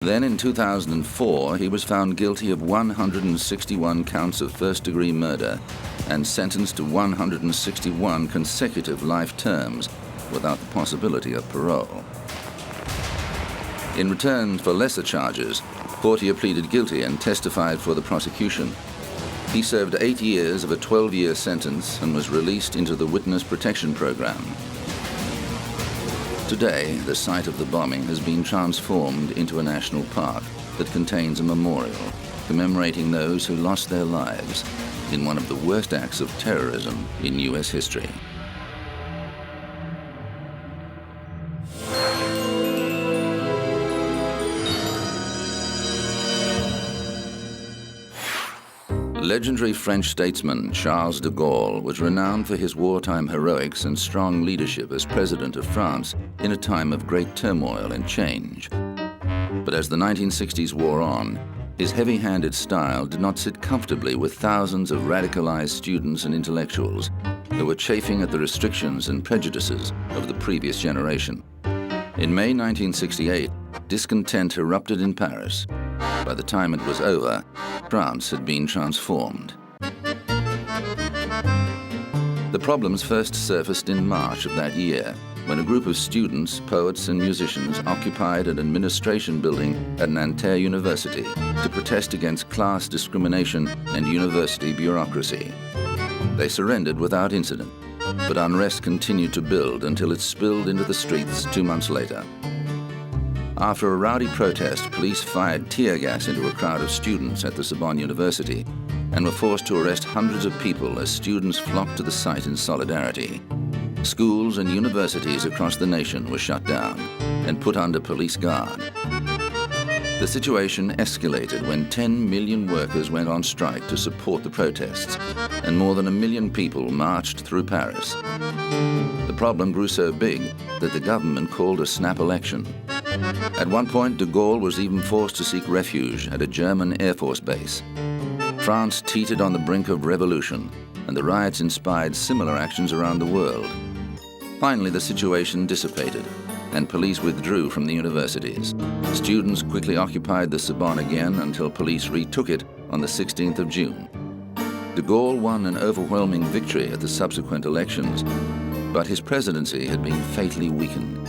Then in 2004, he was found guilty of 161 counts of first-degree murder and sentenced to 161 consecutive life terms without the possibility of parole. In return for lesser charges, Portier pleaded guilty and testified for the prosecution. He served 8 years of a 12-year sentence and was released into the Witness Protection Program. Today, the site of the bombing has been transformed into a national park that contains a memorial commemorating those who lost their lives in one of the worst acts of terrorism in U.S. history. Legendary French statesman Charles de Gaulle was renowned for his wartime heroics and strong leadership as president of France in a time of great turmoil and change. But as the 1960s wore on, his heavy-handed style did not sit comfortably with thousands of radicalized students and intellectuals who were chafing at the restrictions and prejudices of the previous generation. In May 1968, discontent erupted in Paris. By the time it was over, France had been transformed. The problems first surfaced in March of that year, when a group of students, poets and musicians occupied an administration building at Nanterre University to protest against class discrimination and university bureaucracy. They surrendered without incident, but unrest continued to build until it spilled into the streets 2 months later. After a rowdy protest, police fired tear gas into a crowd of students at the Sorbonne University and were forced to arrest hundreds of people as students flocked to the site in solidarity. Schools and universities across the nation were shut down and put under police guard. The situation escalated when 10 million workers went on strike to support the protests, and more than 1 million people marched through Paris. The problem grew so big that the government called a snap election. At one point, de Gaulle was even forced to seek refuge at a German Air Force base. France teetered on the brink of revolution, and the riots inspired similar actions around the world. Finally, the situation dissipated, and police withdrew from the universities. Students quickly occupied the Sorbonne again until police retook it on the 16th of June. De Gaulle won an overwhelming victory at the subsequent elections, but his presidency had been fatally weakened.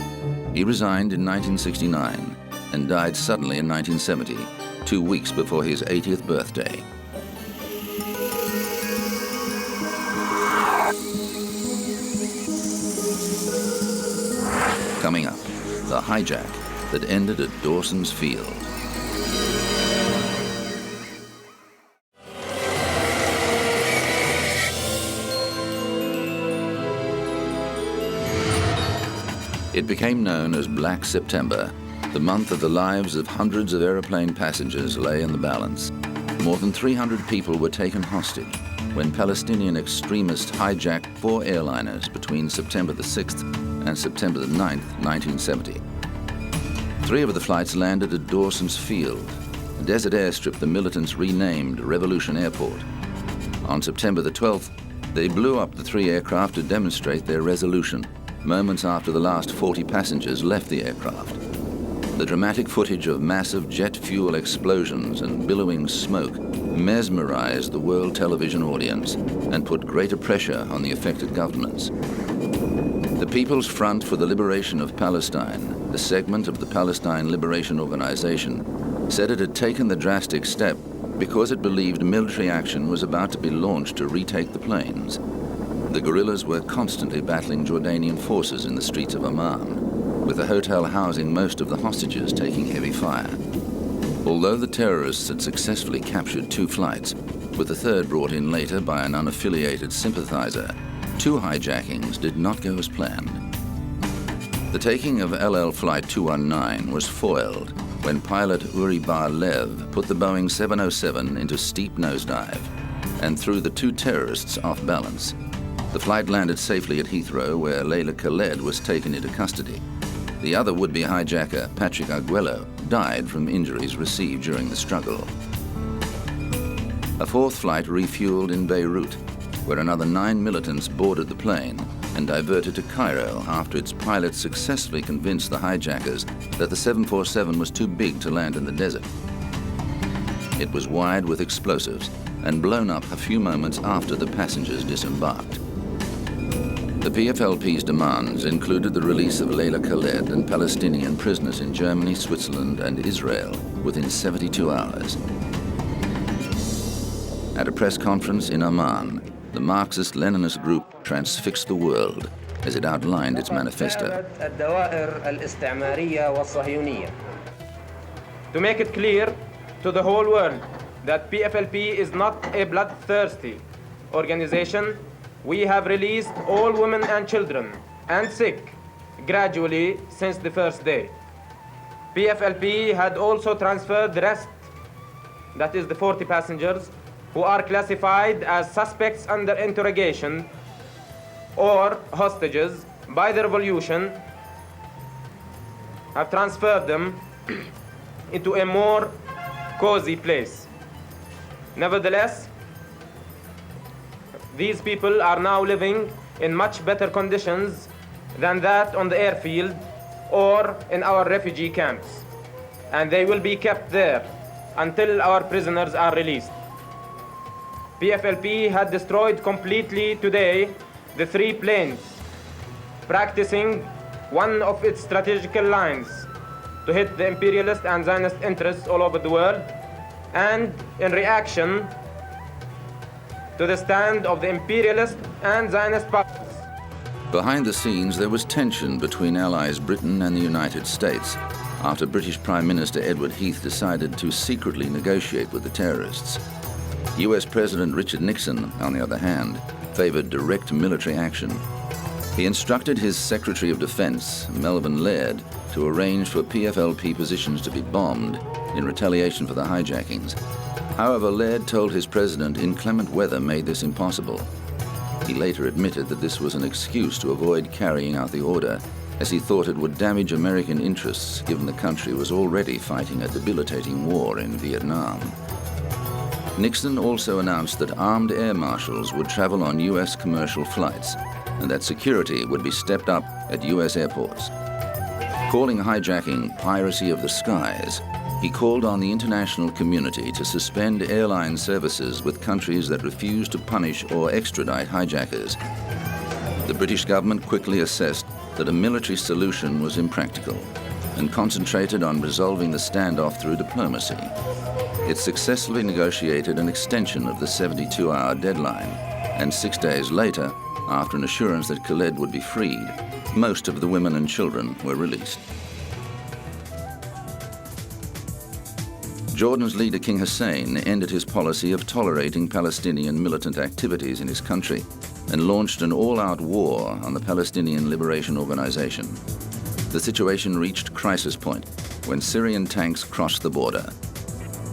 He resigned in 1969 and died suddenly in 1970, 2 weeks before his 80th birthday. Coming up, the hijack that ended at Dawson's Field. It became known as Black September. The month of the lives of hundreds of aeroplane passengers lay in the balance. More than 300 people were taken hostage when Palestinian extremists hijacked 4 airliners between September the 6th and September the 9th, 1970. 3 of the flights landed at Dawson's Field, a desert airstrip the militants renamed Revolution Airport. On September the 12th, they blew up the 3 aircraft to demonstrate their resolution, moments after the last 40 passengers left the aircraft. The dramatic footage of massive jet fuel explosions and billowing smoke mesmerized the world television audience and put greater pressure on the affected governments. The People's Front for the Liberation of Palestine, a segment of the Palestine Liberation Organization, said it had taken the drastic step because it believed military action was about to be launched to retake the plains. The guerrillas were constantly battling Jordanian forces in the streets of Amman, with the hotel housing most of the hostages taking heavy fire. Although the terrorists had successfully captured 2 flights, with the third brought in later by an unaffiliated sympathizer, 2 hijackings did not go as planned. The taking of LL Flight 219 was foiled when pilot Uri Bar-Lev put the Boeing 707 into steep nosedive and threw the 2 terrorists off balance. The flight landed safely at Heathrow, where Leila Khaled was taken into custody. The other would-be hijacker, Patrick Arguello, died from injuries received during the struggle. A 4th flight refueled in Beirut, where another 9 militants boarded the plane and diverted to Cairo after its pilots successfully convinced the hijackers that the 747 was too big to land in the desert. It was wired with explosives and blown up a few moments after the passengers disembarked. The PFLP's demands included the release of Layla Khaled and Palestinian prisoners in Germany, Switzerland, and Israel within 72 hours. At a press conference in Amman, the Marxist-Leninist group transfixed the world as it outlined its manifesto. To make it clear to the whole world that PFLP is not a bloodthirsty organization, we have released all women and children and sick gradually since the first day. PFLP had also transferred the rest, that is the 40 passengers, who are classified as suspects under interrogation or hostages by the revolution, have transferred them into a more cozy place. Nevertheless, these people are now living in much better conditions than that on the airfield or in our refugee camps, and they will be kept there until our prisoners are released. PFLP had destroyed completely today the 3 planes, practicing one of its strategical lines to hit the imperialist and Zionist interests all over the world, and in reaction to the stand of the imperialist and Zionist powers. Behind the scenes, there was tension between allies Britain and the United States after British Prime Minister Edward Heath decided to secretly negotiate with the terrorists. US President Richard Nixon, on the other hand, favored direct military action. He instructed his Secretary of Defense, Melvin Laird, to arrange for PFLP positions to be bombed in retaliation for the hijackings. However, Laird told his president inclement weather made this impossible. He later admitted that this was an excuse to avoid carrying out the order, as he thought it would damage American interests given the country was already fighting a debilitating war in Vietnam. Nixon also announced that armed air marshals would travel on US commercial flights and that security would be stepped up at US airports. Calling hijacking piracy of the skies, he called on the international community to suspend airline services with countries that refuse to punish or extradite hijackers. The British government quickly assessed that a military solution was impractical and concentrated on resolving the standoff through diplomacy. It successfully negotiated an extension of the 72-hour deadline, and 6 days later, after an assurance that Khaled would be freed, most of the women and children were released. Jordan's leader King Hussein ended his policy of tolerating Palestinian militant activities in his country and launched an all-out war on the Palestinian Liberation Organization. The situation reached crisis point when Syrian tanks crossed the border.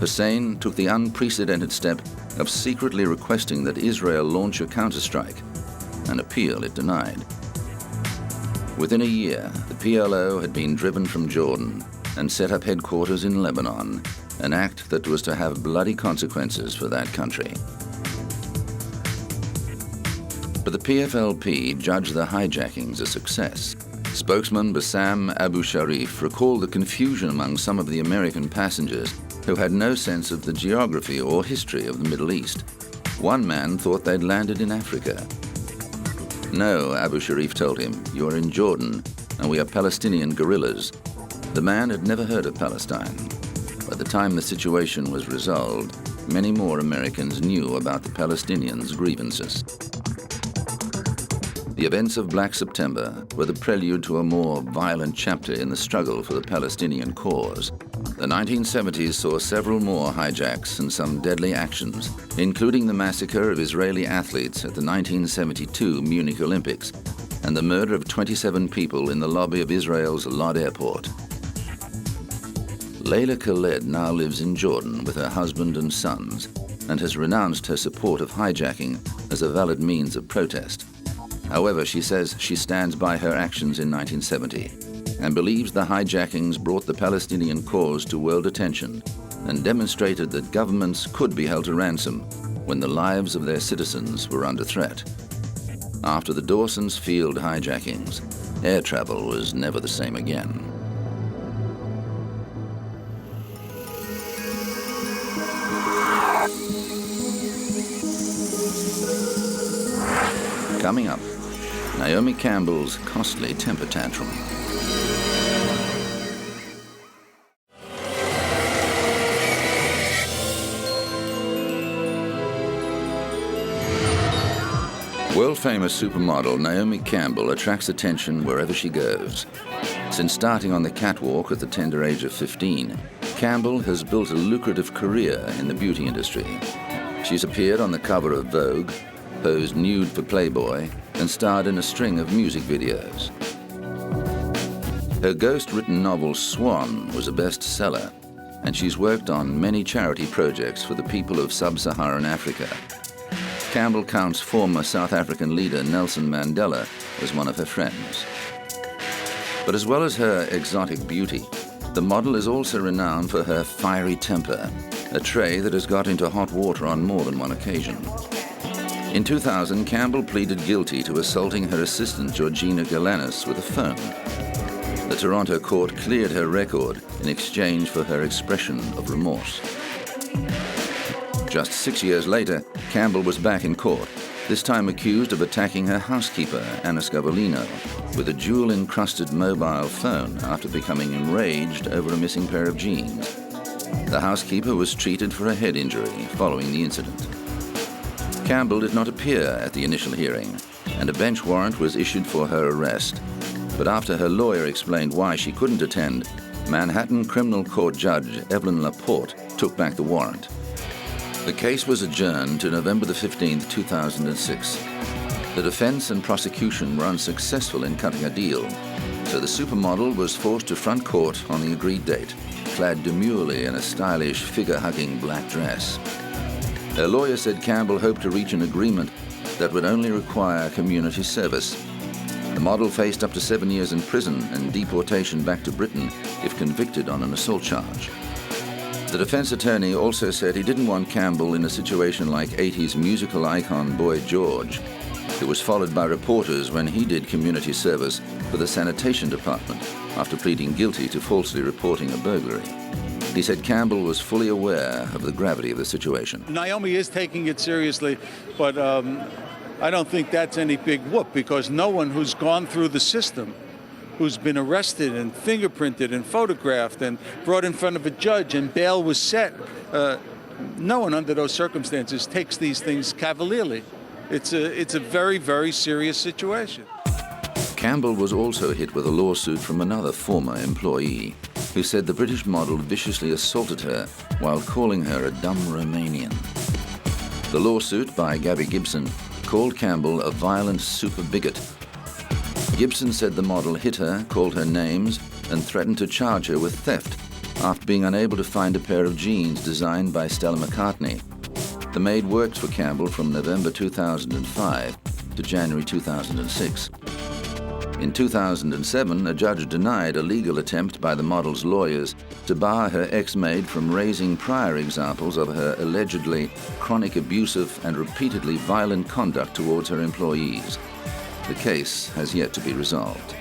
Hussein took the unprecedented step of secretly requesting that Israel launch a counterstrike, an appeal it denied. Within a year, the PLO had been driven from Jordan and set up headquarters in Lebanon, an act that was to have bloody consequences for that country. But the PFLP judged the hijackings a success. Spokesman Bassam Abu Sharif recalled the confusion among some of the American passengers who had no sense of the geography or history of the Middle East. One man thought they'd landed in Africa. No, Abu Sharif told him, you are in Jordan, and we are Palestinian guerrillas. The man had never heard of Palestine. By the time the situation was resolved, many more Americans knew about the Palestinians' grievances. The events of Black September were the prelude to a more violent chapter in the struggle for the Palestinian cause. The 1970s saw several more hijacks and some deadly actions, including the massacre of Israeli athletes at the 1972 Munich Olympics and the murder of 27 people in the lobby of Israel's Lod Airport. Layla Khaled now lives in Jordan with her husband and sons and has renounced her support of hijacking as a valid means of protest. However, she says she stands by her actions in 1970 and believes the hijackings brought the Palestinian cause to world attention and demonstrated that governments could be held to ransom when the lives of their citizens were under threat. After the Dawson's Field hijackings, air travel was never the same again. Coming up, Naomi Campbell's costly temper tantrum. World-famous supermodel Naomi Campbell attracts attention wherever she goes. Since starting on the catwalk at the tender age of 15, Campbell has built a lucrative career in the beauty industry. She's appeared on the cover of Vogue, posed nude for Playboy, and starred in a string of music videos. Her ghost-written novel Swan was a bestseller, and she's worked on many charity projects for the people of sub-Saharan Africa. Campbell counts former South African leader Nelson Mandela as one of her friends. But as well as her exotic beauty, the model is also renowned for her fiery temper, a trait that has got into hot water on more than one occasion. In 2000, Campbell pleaded guilty to assaulting her assistant Georgina Galanis with a phone. The Toronto court cleared her record in exchange for her expression of remorse. Just 6 years later, Campbell was back in court, this time accused of attacking her housekeeper, Anna Scavolino, with a jewel-encrusted mobile phone after becoming enraged over a missing pair of jeans. The housekeeper was treated for a head injury following the incident. Campbell did not appear at the initial hearing, and a bench warrant was issued for her arrest. But after her lawyer explained why she couldn't attend, Manhattan Criminal Court Judge Evelyn Laporte took back the warrant. The case was adjourned to November the 15th, 2006. The defense and prosecution were unsuccessful in cutting a deal, so the supermodel was forced to front court on the agreed date, clad demurely in a stylish, figure-hugging black dress. Her lawyer said Campbell hoped to reach an agreement that would only require community service. The model faced up to 7 years in prison and deportation back to Britain if convicted on an assault charge. The defense attorney also said he didn't want Campbell in a situation like 80s musical icon Boy George, who was followed by reporters when he did community service for the sanitation department after pleading guilty to falsely reporting a burglary. He said Campbell was fully aware of the gravity of the situation. Naomi is taking it seriously, but I don't think that's any big whoop, because no one who's gone through the system, who's been arrested and fingerprinted and photographed and brought in front of a judge and bail was set, no one under those circumstances takes these things cavalierly. It's a very, very serious situation. Campbell was also hit with a lawsuit from another former employee who said the British model viciously assaulted her while calling her a dumb Romanian. The lawsuit by Gabby Gibson called Campbell a violent super bigot. Gibson said the model hit her, called her names, and threatened to charge her with theft after being unable to find a pair of jeans designed by Stella McCartney. The maid worked for Campbell from November 2005 to January 2006. In 2007, a judge denied a legal attempt by the model's lawyers to bar her ex-maid from raising prior examples of her allegedly chronic abusive and repeatedly violent conduct towards her employees. The case has yet to be resolved.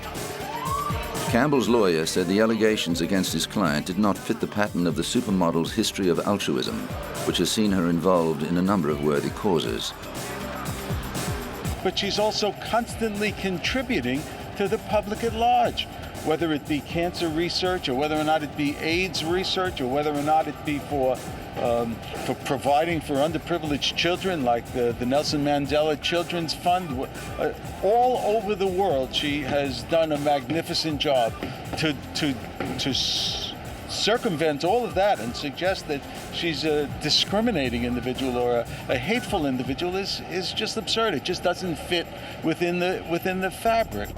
Campbell's lawyer said the allegations against his client did not fit the pattern of the supermodel's history of altruism, which has seen her involved in a number of worthy causes. But she's also constantly contributing to the public at large, whether it be cancer research or whether or not it be AIDS research or whether or not it be for providing for underprivileged children like the Nelson Mandela Children's Fund. All over the world, she has done a magnificent job to circumvent all of that and suggest that she's a discriminating individual or a hateful individual is just absurd. It just doesn't fit within the fabric.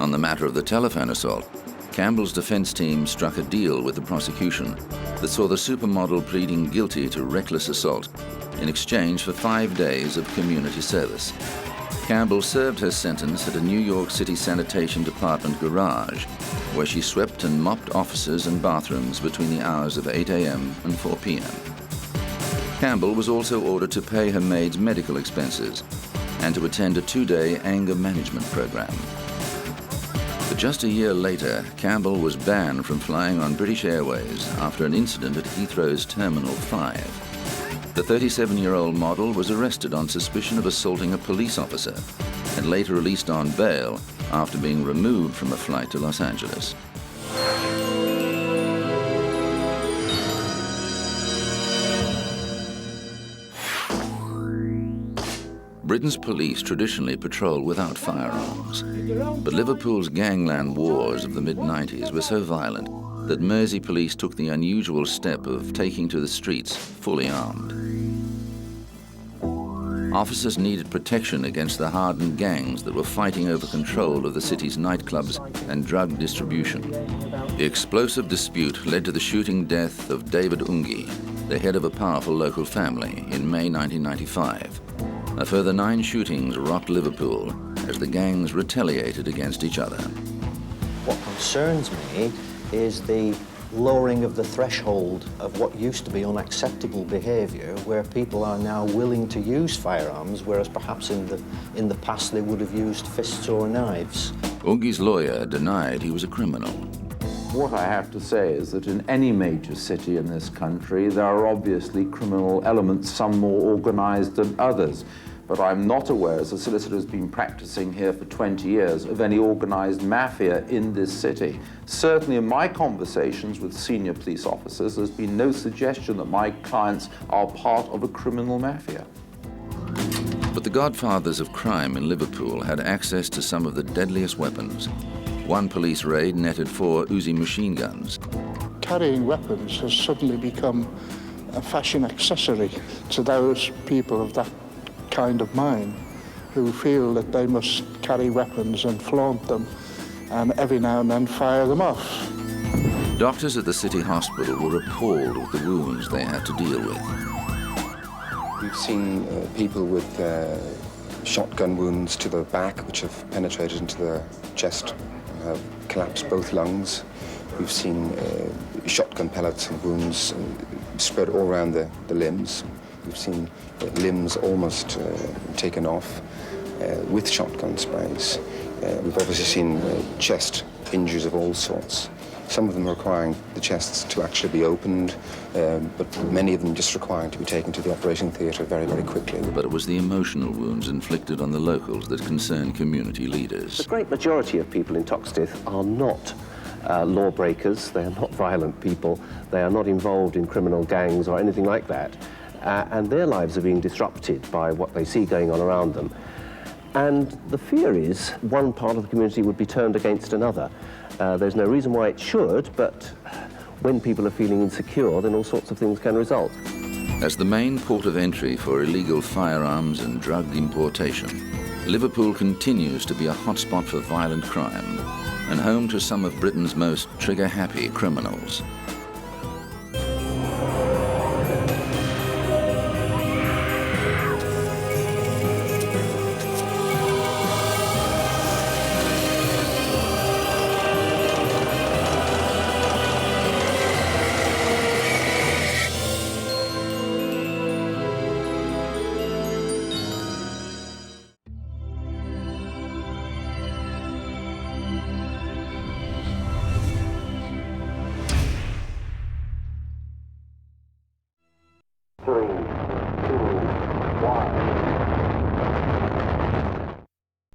On the matter of the telephone assault, Campbell's defense team struck a deal with the prosecution that saw the supermodel pleading guilty to reckless assault in exchange for 5 days of community service. Campbell served her sentence at a New York City Sanitation Department garage, where she swept and mopped offices and bathrooms between the hours of 8 a.m. and 4 p.m. Campbell was also ordered to pay her maid's medical expenses and to attend a 2-day anger management program. But just a year later, Campbell was banned from flying on British Airways after an incident at Heathrow's Terminal 5. The 37-year-old model was arrested on suspicion of assaulting a police officer and later released on bail after being removed from a flight to Los Angeles. Britain's police traditionally patrol without firearms, but Liverpool's gangland wars of the mid-90s were so violent that Mersey police took the unusual step of taking to the streets fully armed. Officers needed protection against the hardened gangs that were fighting over control of the city's nightclubs and drug distribution. The explosive dispute led to the shooting death of David Ungi, the head of a powerful local family, in May 1995. A further 9 shootings rocked Liverpool as the gangs retaliated against each other. What concerns me is the lowering of the threshold of what used to be unacceptable behaviour, where people are now willing to use firearms, whereas perhaps in the past they would have used fists or knives. Ungi's lawyer denied he was a criminal. What I have to say is that in any major city in this country, there are obviously criminal elements, some more organised than others. But I'm not aware, as a solicitor who's been practicing here for 20 years, of any organised mafia in this city. Certainly in my conversations with senior police officers, there's been no suggestion that my clients are part of a criminal mafia. But the godfathers of crime in Liverpool had access to some of the deadliest weapons. One police raid netted 4 Uzi machine guns. Carrying weapons has suddenly become a fashion accessory to those people of that kind of mind who feel that they must carry weapons and flaunt them and every now and then fire them off. Doctors at the city hospital were appalled with the wounds they had to deal with. We've seen people with shotgun wounds to the back which have penetrated into the chest and have collapsed both lungs. We've seen shotgun pellets and wounds spread all around the limbs. We've seen limbs almost taken off with shotgun sprays. We've obviously seen chest injuries of all sorts. Some of them requiring the chests to actually be opened, but many of them just requiring to be taken to the operating theatre very, very quickly. But it was the emotional wounds inflicted on the locals that concerned community leaders. The great majority of people in Toxteth are not lawbreakers, they are not violent people, they are not involved in criminal gangs or anything like that. And their lives are being disrupted by what they see going on around them. And the fear is one part of the community would be turned against another. There's no reason why it should, but when people are feeling insecure, then all sorts of things can result. As the main port of entry for illegal firearms and drug importation, Liverpool continues to be a hotspot for violent crime and home to some of Britain's most trigger-happy criminals.